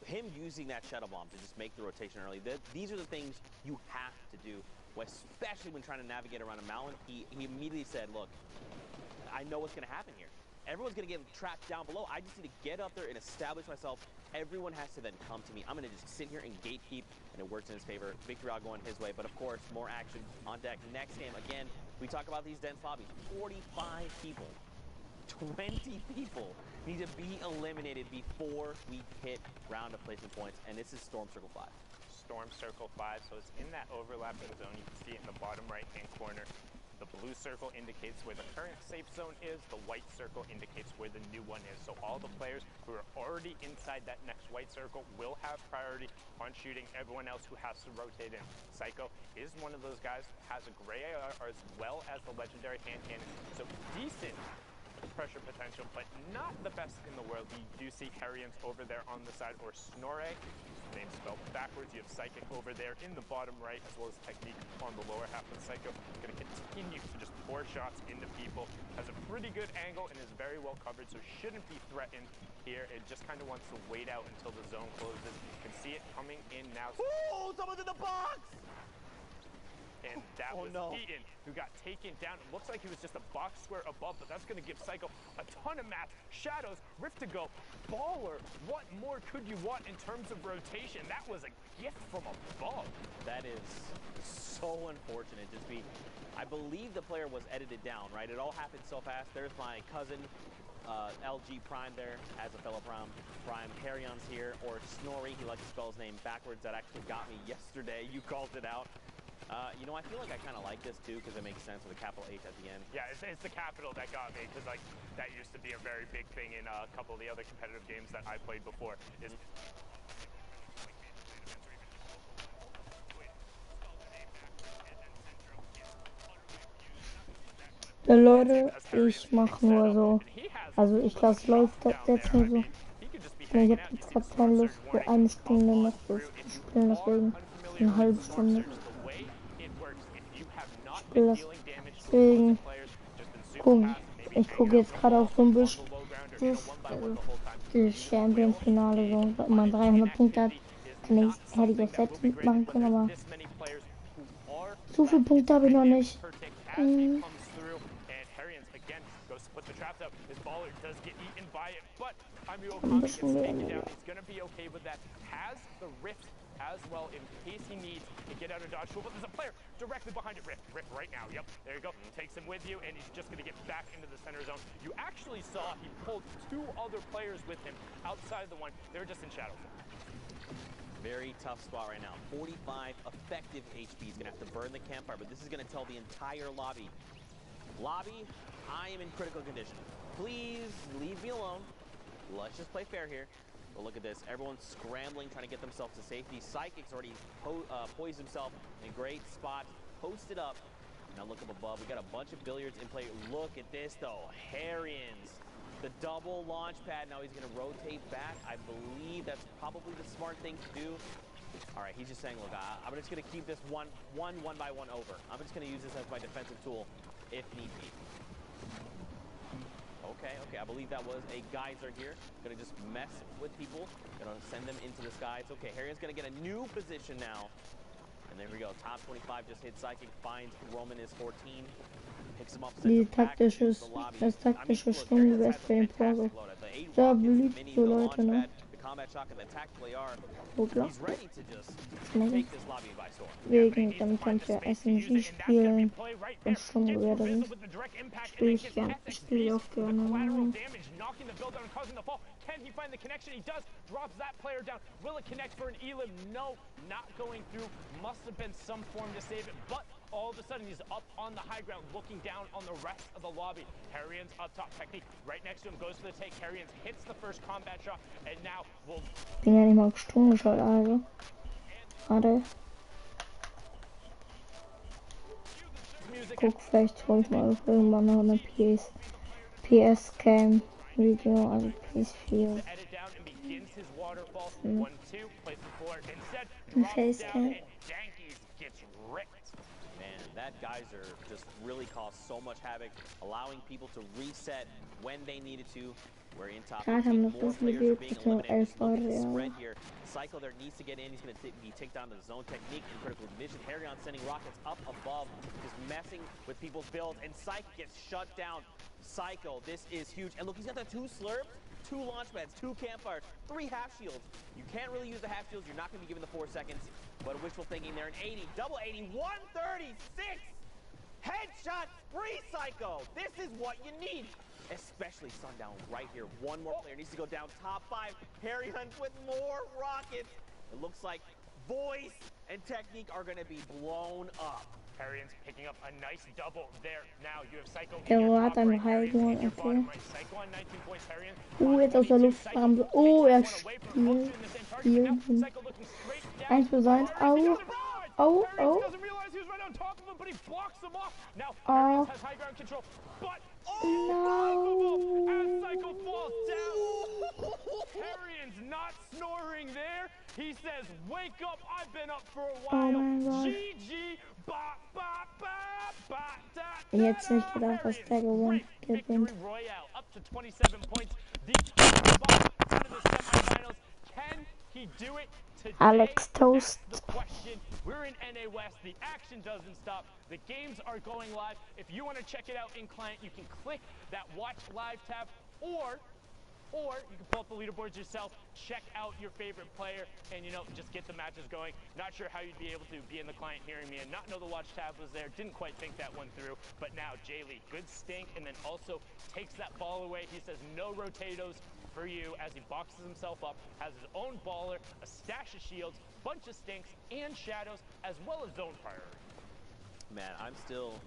him using that Shadow Bomb to just make the rotation early, these are the things you have to do, especially when trying to navigate around a mountain. He immediately said, look, I know what's going to happen here. Everyone's going to get trapped down below. I just need to get up there and establish myself. Everyone has to then come to me. I'm going to just sit here and gatekeep, and it works in his favor. Victory all going his way, but of course, more action on deck. Next game, again, we talk about these dense lobbies. 45 people, 20 people need to be eliminated before we hit round of placement points, and this is Storm Circle 5. Storm Circle 5, so it's in that overlapping zone. You can see it in the bottom right-hand corner. The blue circle indicates where the current safe zone is. The white circle indicates where the new one is. So all the players who are already inside that next white circle will have priority on shooting. Everyone else who has to rotate in. Psycho is one of those guys who has a gray AR as well as the legendary hand cannon. So decent pressure potential, but not the best in the world. You do see Harrians over there on the side, or Snorre. Name spelled backwards. You have Psychic over there in the bottom right, as well as Technique on the lower half of Psycho. Going to continue to just pour shots into people. Has a pretty good angle and is very well covered, so shouldn't be threatened here. It just kind of wants to wait out until the zone closes. You can see it coming in now. Oh, someone's in the box! And that was Eaton, who got taken down. It looks like he was just a box square above, but that's going to give Psycho a ton of mats. Shadows, Rift to go, Baller. What more could you want in terms of rotation? That was a gift from above. That is so unfortunate. I believe the player was edited down, right? It all happened so fast. There's my cousin, LG Prime there, as a fellow Prime. Harryon's here, or Snorri. He likes to spell his name backwards. That actually got me yesterday. You called it out. You know, I feel like I kind of like this too because it makes sense with a capital H at the end. Yeah, it's the capital that got me because like that used to be a very big thing in a couple of the other competitive games that I played before. Is Ja, Leute, ich mache nur so. Also ich lasse läuft jetzt nur so. Ich habe jetzt gerade keine Lust für eine Stunde noch das zu spielen, deswegen eine halbe Stunde. Ich spiele das. Deswegen ich gucke jetzt gerade auf so ein bisschen das Champions-Finale, so, wenn man 300 Punkte hat, hätte ich auch selbst mitmachen können, aber so viele Punkte habe ich noch nicht. Ein bisschen weniger. As well in case he needs to get out of dodge tool, but there's a player directly behind it. Rift right now. Yep, there you go. Takes him with you, and he's just going to get back into the center zone. You actually saw he pulled 2 other players with him outside the one. They were just in shadow. Very tough spot right now. 45 effective HP. He's going to have to burn the campfire, but this is going to tell the entire lobby. Lobby, I am in critical condition. Please leave me alone. Let's just play fair here. But look at this. Everyone's scrambling, trying to get themselves to safety. Psychic's already poised himself in a great spot. Posted up. Now look up above. We got a bunch of billiards in play. Look at this, though. Harrians. The double launch pad. Now he's going to rotate back. I believe that's probably the smart thing to do. All right, he's just saying, look, I'm just going to keep this one by one over. I'm just going to use this as my defensive tool if need be. Okay, I believe that was a geyser here. Gonna just mess with people. Gonna send them into the sky. It's okay. Harrian's gonna get a new position now. And there we go. Top 25 just hit Psychic. Finds Roman is 14. Picks him up. Das taktische Stundenwest für den Pause. Sehr beliebt für Leute, ne? Gut, wegen dem Tempel SMG spielen und Stundenwerte sind. Spiele ich auch gerne. Can he find the connection? He does. Drops that player down. Will it connect for an Elim? No, not going through. Must have been some form to save it, but all of a sudden he's up on the high ground looking down on the rest of the lobby. Harrian's up top. Technique right next to him, goes for the take. Harrian's hits the first combat shot, and now will... Bin ja nicht mal gesprungen geschaut, also. Warte. Guck, vielleicht hol ich mal irgendwann noch eine PS-Cam. Video on PS4. Facecam. Man, that geyser just really caused so much havoc, allowing people to reset when they needed to. We're in top 15, more players are being eliminated. Look at the spread here. Psycho there needs to get in. He's going to be take down the zone technique and critical vision. Harrion sending rockets up above, just messing with people's builds, and Psycho gets shut down. Psycho, this is huge. And look, he's got the 2 slurps, 2 launch pads, 2 campfires, 3 half shields. You can't really use the half shields. You're not going to be given the 4 seconds. But wishful thinking there. An 80, double 80, 136. Headshot free, Psycho. This is what you need. Especially Sundown right here. One more player needs to go down top 5. Harry Hunt with more rockets. It looks like voice and technique are going to be blown up. Harrian's picking up a nice double there. Now you have Psycho. Hat einen Heilung, okay. Jetzt aus der Luft haben sie. Er spielt. 1 für 1. Au. Au. Oh. No. As Psycho falls down. Harrian's not snoring there. He says, wake up, I've been up for a while. Oh my God. GG. Jetzt nicht gedacht, dass der gewinnt. Royale up to 27 points. The spot out of the semifinals. Can he do it today? Alex Toast. That's the question. We're in NA West. The action doesn't stop. The games are going live. If you want to check it out in client, you can click that watch live tab, or you can pull up the leaderboards yourself, check out your favorite player, and just get the matches going. Not sure how you'd be able to be in the client hearing me and not know the watch tab was there. Didn't quite think that one through, but now Jaylee, good stink, and then also takes that ball away. He says no rotatos for you as he boxes himself up, has his own baller, a stash of shields, bunch of stinks and shadows, as well as zone priority. Man, I'm still,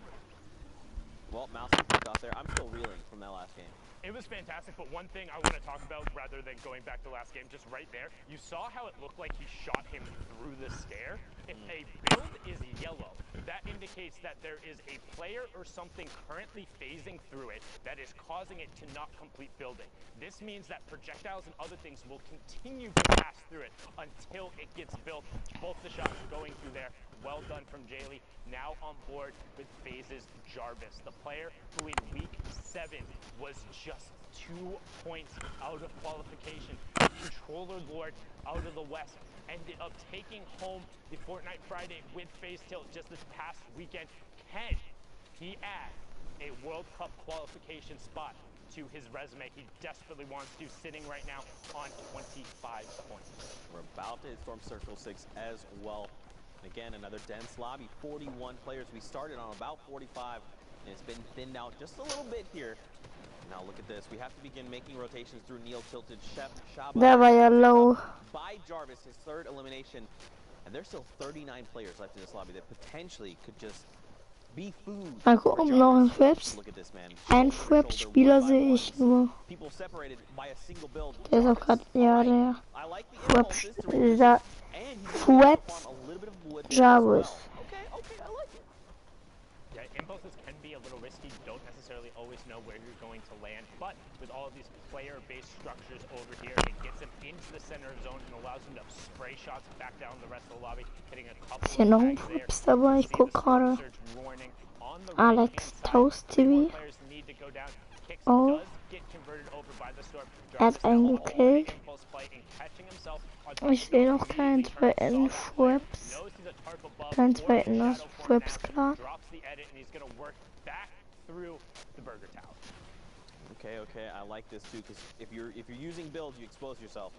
well, Mouse out there. I'm still reeling from that last game. It was fantastic, but one thing I want to talk about rather than going back to last game, just right there, you saw how it looked like he shot him through the stair. If a build is yellow, that indicates that there is a player or something currently phasing through it that is causing it to not complete building. This means that projectiles and other things will continue to pass through it until it gets built. Both the shots going through there. Well done from Jaylee. Now on board with FaZe's Jarvis, the player who in week 7 was just 2 points out of qualification. Controller Lord out of the West ended up taking home the Fortnite Friday with FaZe Tilt just this past weekend. Can he add a World Cup qualification spot to his resume? He desperately wants to, sitting right now on 25 points. We're about to hit Storm Circle 6 as well. Again, another dense lobby, 41 players. We started on about 45, and it's been thinned out just a little bit here. Now look at this. We have to begin making rotations through Neil Tilted, Chef, Shaba. Der war ja low. By Jarvis, his 3rd elimination. And there's still 39 players left in this lobby that potentially could just be food. Mal gucken, noch ein Fraps. Look at this, man. Ein Fraps-Spieler sehe ich nur. People separated by a single build. Der ist auch gerade, ja, der Fraps, Jarvis. Okay, I like it. Yeah, impulses can be a little risky. You don't necessarily always know where you're going to land, but with all of these player-based structures over here, it gets him into the center of zone and allows him to spray shots back down the rest of the lobby, hitting a couple Ist hier noch ein Fraps dabei? Ich guck gerade. Alex Toast TV. Oh. Er hat einen gekillt. Ich sehe noch keinen 2 Fraps. tarp above, Keinen forces zweiten Shadow aus. Form Flips down, klar. drops the edit, and he's gonna work back through the Burger Tower. Okay, I like this too, because if you're using builds, you expose yourself.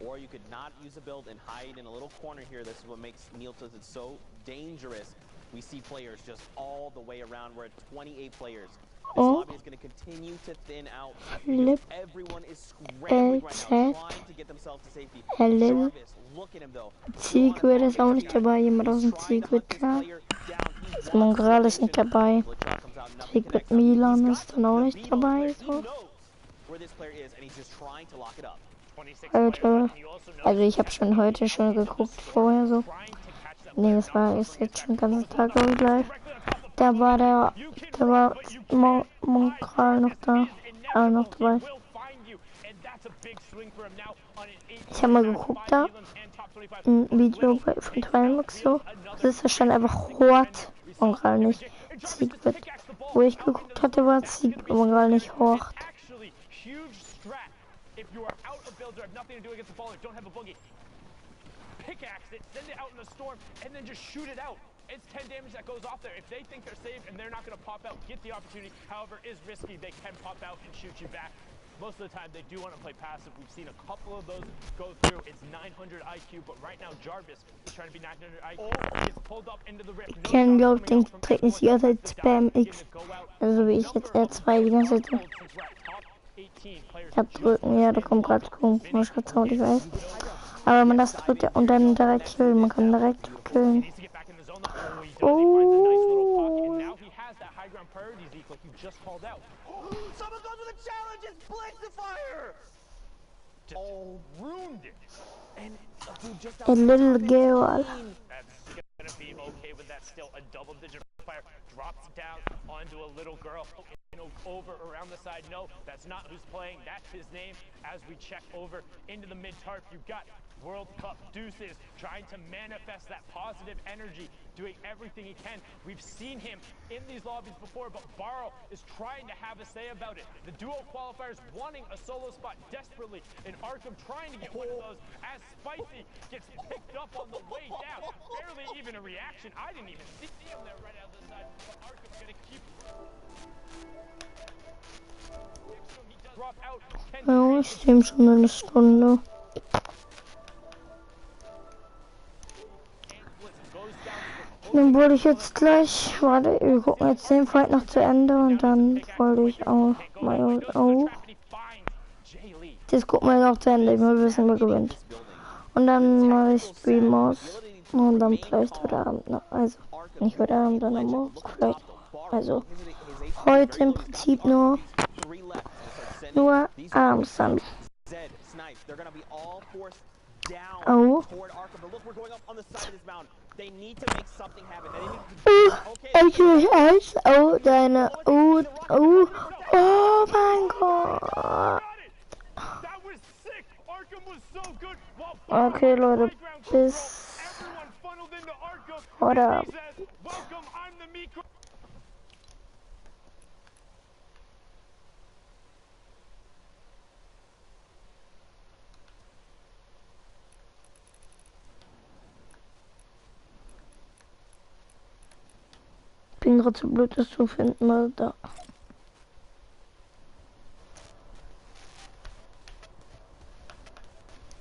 Or you could not use a build and hide in a little corner here. This is what makes Neilto's it so dangerous. We see players just all the way around. We're at 28 players. This lobby is going to continue to thin out because everyone is scrambling right now, trying to get themselves to safety. Jarvis, look at him though. Secret ist auch nicht dabei. Jemand aus dem Secret Clan. Mongrel ist nicht dabei. Secret Milan ist dann auch nicht dabei. So. Heute, also ich habe schon heute schon geguckt, vorher so. Nee, das war ist jetzt schon den ganzen Tag glaube ich live. Da war Mongrel noch da. Noch dabei. Ich habe mal geguckt da. Ein Video von Trimax so. Das ist, da stand einfach Hort Mongrel nicht Secret. Wo ich geguckt hatte, war Secret Mongrel nicht Hort. If you are out of builds or have nothing to do against the baller, don't have a boogie. Pickaxe it, send it out in the storm, and then just shoot it out. It's 10 damage that goes off there. If they think they're safe and they're not going to pop out, get the opportunity. However, is risky. They can pop out and shoot you back. Most of the time, they do want to play passive. We've seen a couple of those go through. It's 900 IQ, but right now, Jarvis is trying to be 900 IQ. Gets pulled up into the rift. Ich kann, glaube ich, den Trick nicht die ganze Zeit Spam X. Also wie ich jetzt R2 die ganze Zeit. Ich hab drücken, ja, da kommt gerade komischer Sound, ich weiß. Aber man das drückt und dann direkt killen, man kann direkt killen. Oh. A little girl. Drops down onto a little girl. Over around the side. No, that's not who's playing. That's his name. As we check over into the mid tarp, you've got World Cup Deuces trying to manifest that positive energy, doing everything he can. We've seen him in these lobbies before, but Barrow is trying to have a say about it. The duo qualifiers wanting a solo spot desperately, and Arkham trying to get one of those as Spicy gets picked up on the way down. Barely even a reaction. I didn't even see him there right out the side, but Arkham's gonna keep. Ja, ich stream schon eine Stunde. Dann wollte ich jetzt gleich, warte, wir gucken jetzt den Fight noch zu Ende und dann wollte ich auch mal das gucken wir jetzt auch zu Ende, ich will wissen, wer gewinnt. Und dann mache ich Stream aus und dann vielleicht heute Abend noch, also nicht heute Abend, sondern morgen vielleicht, also heute im Prinzip nur abends dann. Oh. Oh, deine. Oh mein Gott. Okay, Leute, bis heute Abend. Ich bin gerade zu blöd, das zu finden, mal da.